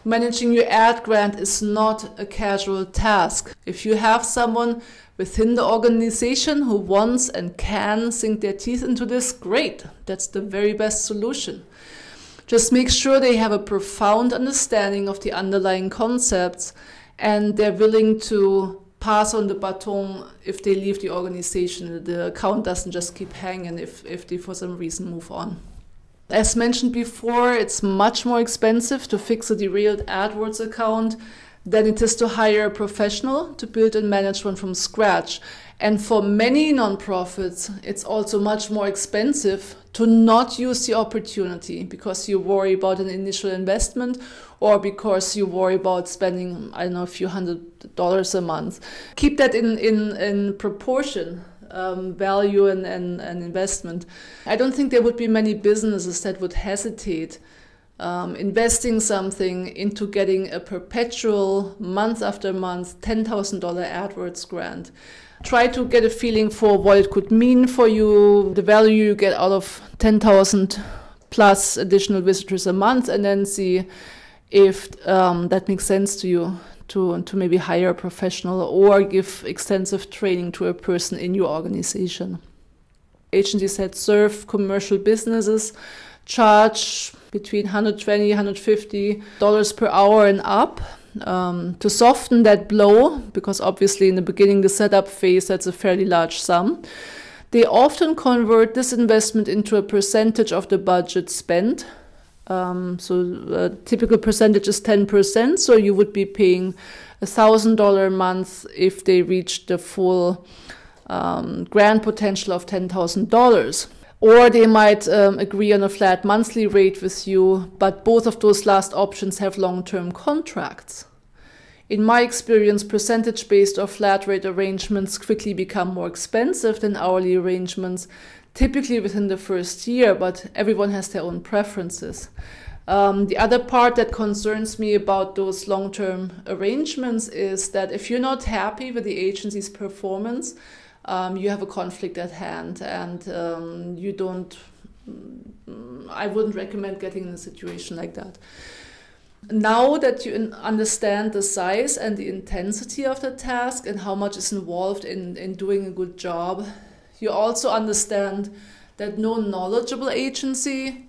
Managing your ad grant is not a casual task. If you have someone within the organization who wants and can sink their teeth into this, great. That's the very best solution. Just make sure they have a profound understanding of the underlying concepts and they're willing to pass on the baton if they leave the organization. The account doesn't just keep hanging if they for some reason move on. As mentioned before, it's much more expensive to fix a derailed AdWords account than it is to hire a professional to build and manage one from scratch. And for many nonprofits, it's also much more expensive to not use the opportunity because you worry about an initial investment or because you worry about spending, I don't know, a few $100s a month. Keep that in proportion. Value and investment. I don't think there would be many businesses that would hesitate investing something into getting a perpetual month after month $10,000 AdWords grant. Try to get a feeling for what it could mean for you, the value you get out of 10,000 plus additional visitors a month, and then see if that makes sense to you. To maybe hire a professional or give extensive training to a person in your organization. Agencies that serve commercial businesses charge between $120, $150 per hour and up to soften that blow, because obviously in the beginning, the setup phase, that's a fairly large sum. They often convert this investment into a percentage of the budget spent. So a typical percentage is 10%, so you would be paying $1,000 a month if they reach the full grant potential of $10,000. Or they might agree on a flat monthly rate with you, but both of those last options have long-term contracts. In my experience, percentage-based or flat rate arrangements quickly become more expensive than hourly arrangements, typically within the first year, but everyone has their own preferences. The other part that concerns me about those long-term arrangements is that if you're not happy with the agency's performance, you have a conflict at hand, and I wouldn't recommend getting in a situation like that. Now that you understand the size and the intensity of the task and how much is involved in doing a good job, you also understand that no knowledgeable agency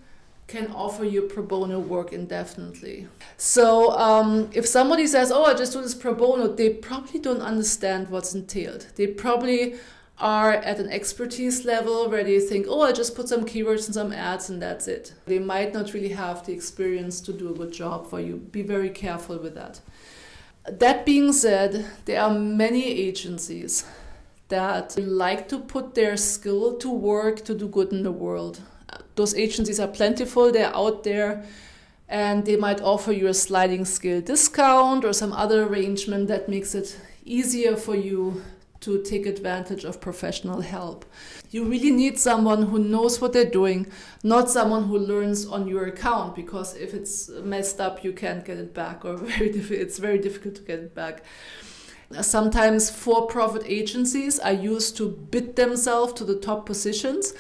can offer you pro bono work indefinitely. So if somebody says, oh, I just do this pro bono, they probably don't understand what's entailed. They probably are at an expertise level where they think, oh, I just put some keywords and some ads and that's it. They might not really have the experience to do a good job for you. Be very careful with that. That being said, there are many agencies that like to put their skill to work to do good in the world. Those agencies are plentiful, they're out there, and they might offer you a sliding scale discount or some other arrangement that makes it easier for you to take advantage of professional help. You really need someone who knows what they're doing, not someone who learns on your account, because if it's messed up, you can't get it back, or it's very difficult to get it back. Sometimes for-profit agencies are used to bid themselves to the top positions.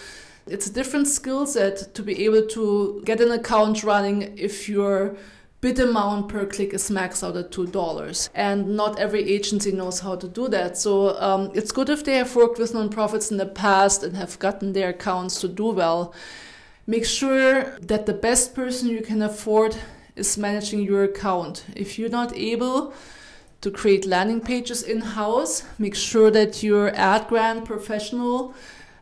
It's a different skill set to be able to get an account running if your bid amount per click is maxed out at $2. And not every agency knows how to do that. So it's good if they have worked with nonprofits in the past and have gotten their accounts to do well. Make sure that the best person you can afford is managing your account. If you're not able to create landing pages in-house, make sure that your ad grant professional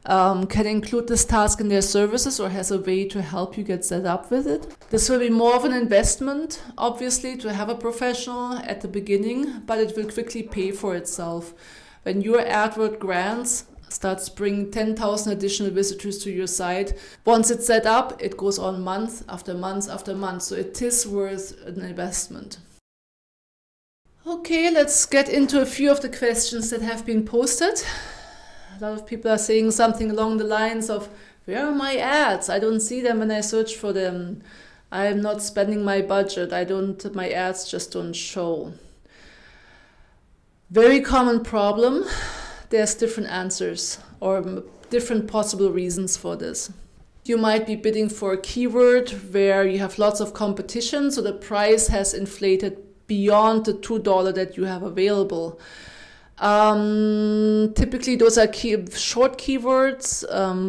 can include this task in their services or has a way to help you get set up with it. This will be more of an investment, obviously, to have a professional at the beginning, but it will quickly pay for itself. When your AdWords grants starts bringing 10,000 additional visitors to your site, once it's set up, it goes on month after month after month, so it is worth an investment. Okay, let's get into a few of the questions that have been posted. A lot of people are saying something along the lines of, where are my ads? I don't see them when I search for them. I'm not spending my budget. My ads just don't show. Very common problem. There's different answers or different possible reasons for this. You might be bidding for a keyword where you have lots of competition, so the price has inflated beyond the $2 that you have available. Typically those are short keywords,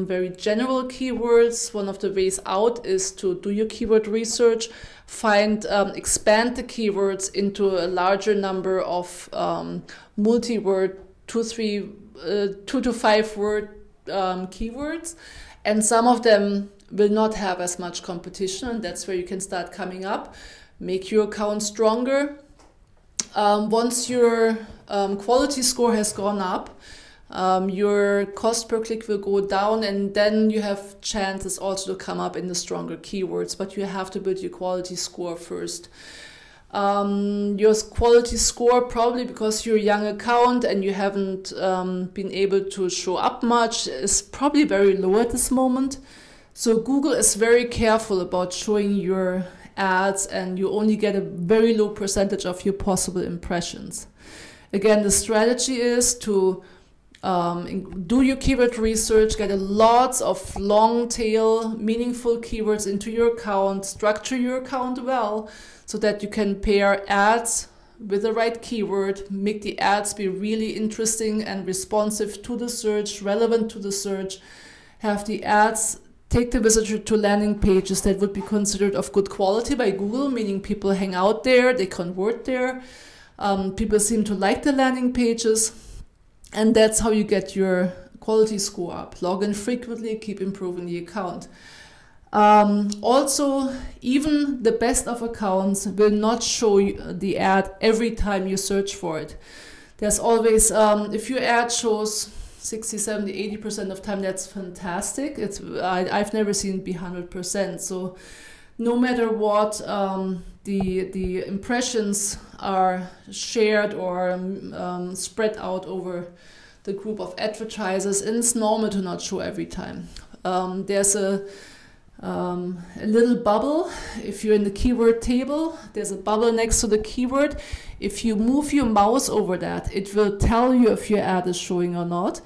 very general keywords. One of the ways out is to do your keyword research, expand the keywords into a larger number of multi-word, 2 to 5 word keywords, and some of them will not have as much competition, and that's where you can start coming up. Make your account stronger. Once your quality score has gone up, your cost per click will go down, and then you have chances also to come up in the stronger keywords, but you have to build your quality score first. Your quality score, probably because you're a young account and you haven't been able to show up much, is probably very low at this moment. So Google is very careful about showing your ads, and you only get a very low percentage of your possible impressions. Again, the strategy is to do your keyword research, get lots of long tail, meaningful keywords into your account, structure your account well so that you can pair ads with the right keyword, make the ads be really interesting and responsive to the search, relevant to the search, have the ads take the visitor to landing pages that would be considered of good quality by Google, meaning people hang out there, they convert there, people seem to like the landing pages. And that's how you get your quality score up. Log in frequently, keep improving the account. Also, even the best of accounts will not show you the ad every time you search for it. There's always, if your ad shows 60, 70, 80% of time, that's fantastic. I've never seen it be 100%. So no matter what, the impressions are shared or spread out over the group of advertisers, and it's normal to not show every time. There's a little bubble. If you're in the keyword table, there's a bubble next to the keyword. If you move your mouse over that, it will tell you if your ad is showing or not.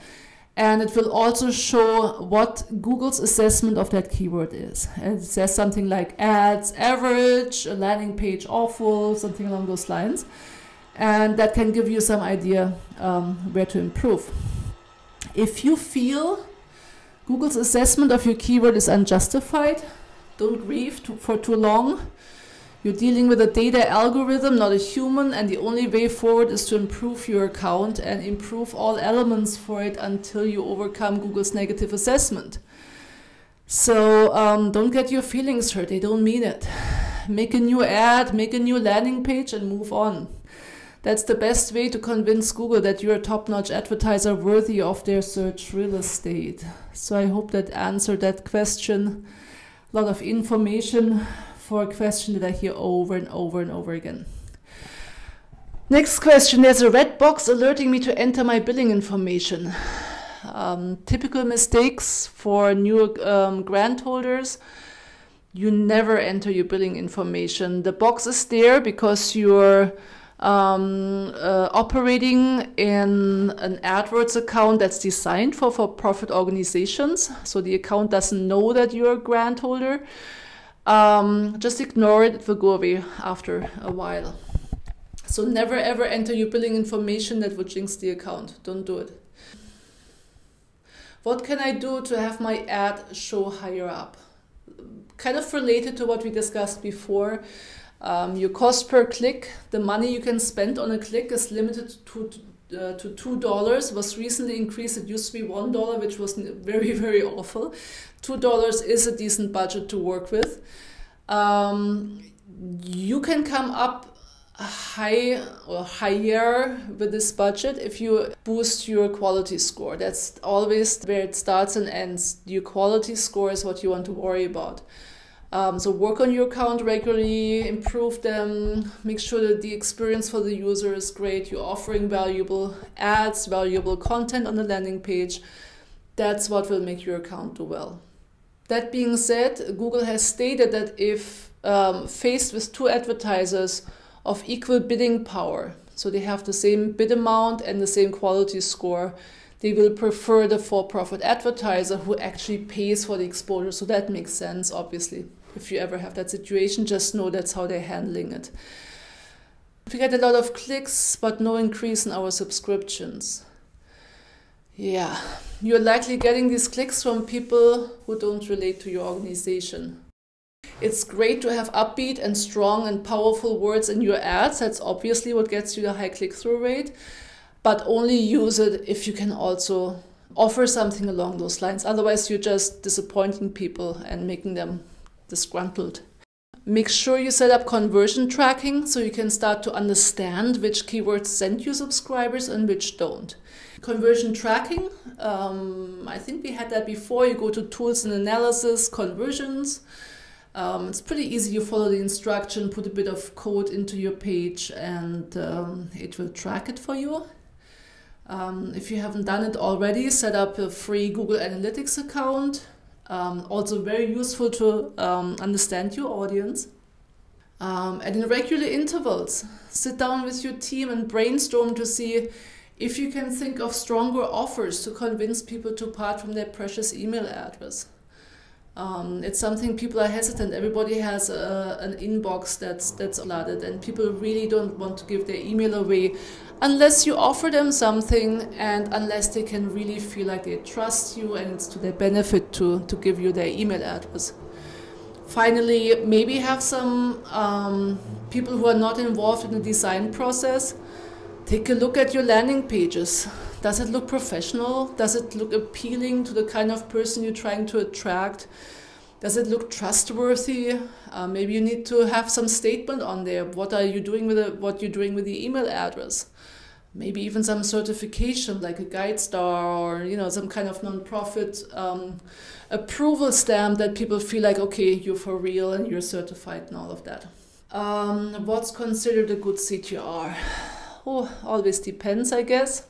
And it will also show what Google's assessment of that keyword is. And it says something like ads average, a landing page awful, something along those lines. And that can give you some idea where to improve. If you feel Google's assessment of your keyword is unjustified, don't grieve for too long. You're dealing with a data algorithm, not a human, and the only way forward is to improve your account and improve all elements for it until you overcome Google's negative assessment. So don't get your feelings hurt, they don't mean it. Make a new ad, make a new landing page, and move on. That's the best way to convince Google that you're a top-notch advertiser worthy of their search real estate. So I hope that answered that question. A lot of information for a question that I hear over and over and over again. Next question, there's a red box alerting me to enter my billing information. Typical mistakes for new grant holders. You never enter your billing information. The box is there because you're operating in an Adwords account that's designed for for-profit organizations. So the account doesn't know that you're a grant holder. Just ignore it, it will go away after a while. So never ever enter your billing information that would jinx the account. Don't do it. What can I do to have my ad show higher up? Kind of related to what we discussed before. Your cost per click, the money you can spend on a click is limited to $2. Was recently increased. It used to be $1, which was very, very awful. $2 is a decent budget to work with. You can come up high or higher with this budget if you boost your quality score. That's always where it starts and ends. Your quality score is what you want to worry about. So work on your account regularly, improve them, make sure that the experience for the user is great. You're offering valuable ads, valuable content on the landing page. That's what will make your account do well. That being said, Google has stated that if faced with two advertisers of equal bidding power, so they have the same bid amount and the same quality score, they will prefer the for-profit advertiser who actually pays for the exposure. So that makes sense, obviously. If you ever have that situation, just know that's how they're handling it. We get a lot of clicks, but no increase in our subscriptions. Yeah, you're likely getting these clicks from people who don't relate to your organization. It's great to have upbeat and strong and powerful words in your ads. That's obviously what gets you the high click-through rate, but only use it if you can also offer something along those lines. Otherwise, you're just disappointing people and making them disgruntled. Make sure you set up conversion tracking so you can start to understand which keywords send you subscribers and which don't. Conversion tracking, I think we had that before. You go to Tools and Analysis, Conversions. It's pretty easy. You follow the instruction, put a bit of code into your page, and it will track it for you. If you haven't done it already, set up a free Google Analytics account. Also very useful to understand your audience. And in regular intervals, sit down with your team and brainstorm to see if you can think of stronger offers to convince people to part from their precious email address. It's something people are hesitant. Everybody has an inbox that's flooded, and people really don't want to give their email away unless you offer them something and unless they can really feel like they trust you and it's to their benefit to give you their email address. Finally, maybe have some people who are not involved in the design process take a look at your landing pages. Does it look professional? Does it look appealing to the kind of person you're trying to attract? Does it look trustworthy? Maybe you need to have some statement on there. What are you doing with the email address? Maybe even some certification like a Guide Star or some kind of nonprofit approval stamp that people feel like, okay, you're for real and you're certified and all of that. What's considered a good CTR? Oh, always depends, I guess.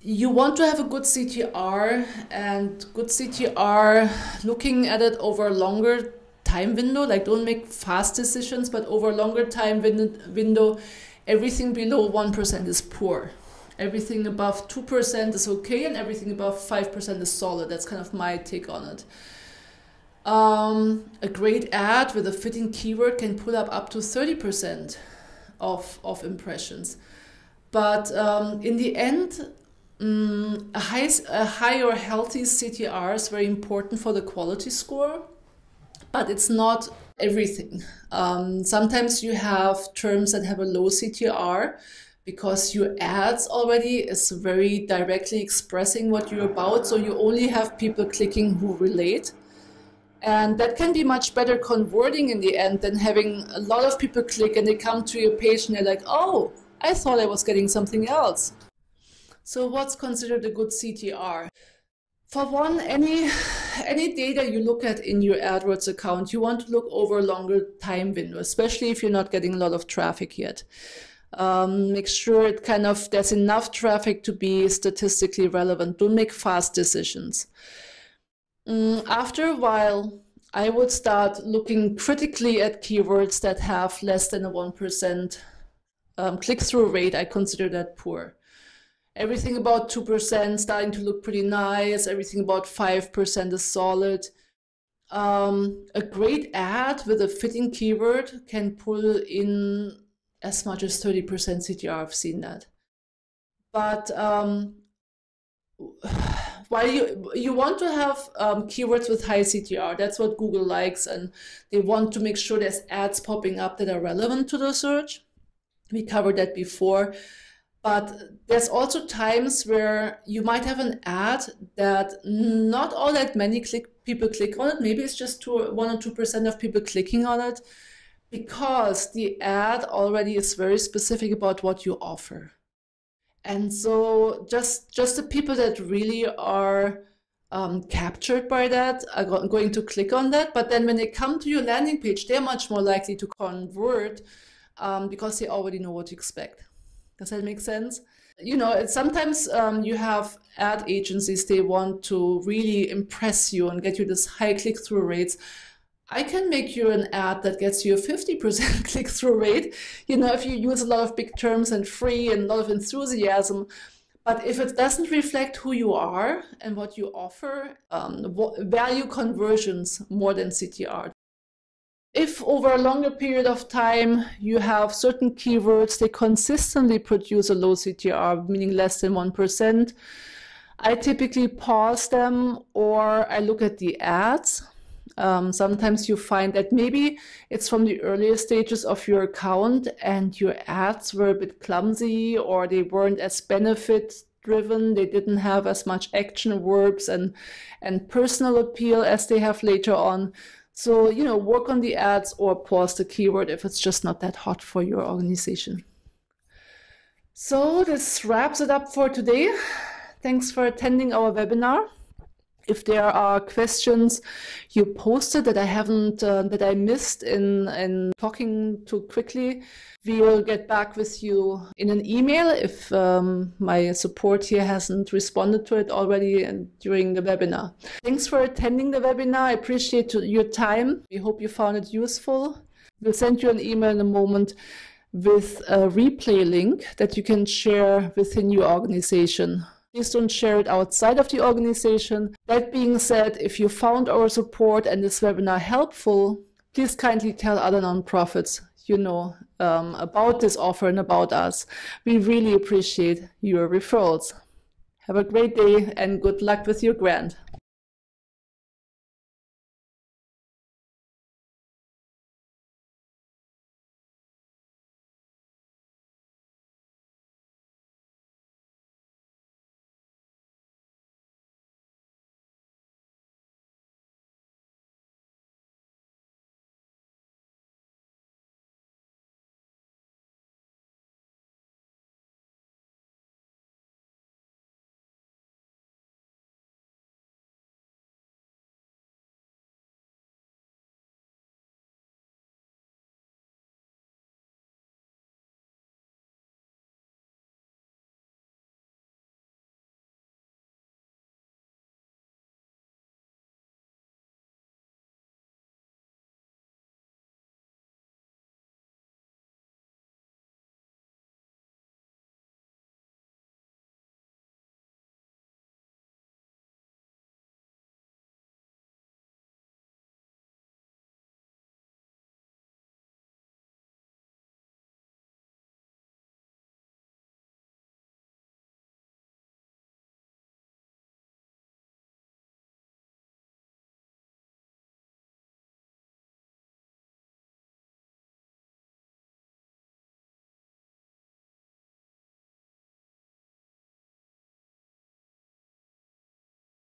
You want to have a good CTR, and good CTR, looking at it over a longer time window, like don't make fast decisions, but over a longer time window, everything below 1% is poor. Everything above 2% is okay, and everything above 5% is solid. That's kind of my take on it. A great ad with a fitting keyword can pull up to 30% of impressions. But in the end, a high or healthy CTR is very important for the quality score, but it's not everything. Sometimes you have terms that have a low CTR because your ads already is very directly expressing what you're about, so you only have people clicking who relate. And that can be much better converting in the end than having a lot of people click and they come to your page and they're like, oh, I thought I was getting something else. So what's considered a good CTR? For one, any data you look at in your AdWords account, you want to look over a longer time window, especially if you're not getting a lot of traffic yet. Make sure there's enough traffic to be statistically relevant. Don't make fast decisions. After a while, I would start looking critically at keywords that have less than a 1% click-through rate. I consider that poor. Everything about 2% starting to look pretty nice. Everything about 5% is solid. A great ad with a fitting keyword can pull in as much as 30% CTR. I've seen that. But while you want to have keywords with high CTR, that's what Google likes, and they want to make sure there's ads popping up that are relevant to the search. We covered that before. But there's also times where you might have an ad that not all that many people click on it. Maybe it's just 1 or 2% of people clicking on it because the ad already is very specific about what you offer. And so just the people that really are captured by that are going to click on that. But then when they come to your landing page, they're much more likely to convert because they already know what to expect. Does that make sense? Sometimes you have ad agencies, they want to really impress you and get you this high click-through rates. I can make you an ad that gets you a 50% click-through rate, if you use a lot of big terms and free and a lot of enthusiasm. But if it doesn't reflect who you are and what you offer, value conversions more than CTR. If over a longer period of time you have certain keywords, they consistently produce a low CTR, meaning less than 1%, I typically pause them or I look at the ads. Sometimes you find that maybe it's from the earlier stages of your account and your ads were a bit clumsy, or they weren't as benefit driven. They didn't have as much action verbs and personal appeal as they have later on. So, work on the ads or pause the keyword if it's just not that hot for your organization. So this wraps it up for today. Thanks for attending our webinar. If there are questions you posted that that I missed in talking too quickly, we will get back with you in an email if my support here hasn't responded to it already during the webinar. Thanks for attending the webinar. I appreciate your time. We hope you found it useful. We'll send you an email in a moment with a replay link that you can share within your organization. Please don't share it outside of the organization. That being said, if you found our support and this webinar helpful, please kindly tell other nonprofits about this offer and about us. We really appreciate your referrals. Have a great day and good luck with your grant.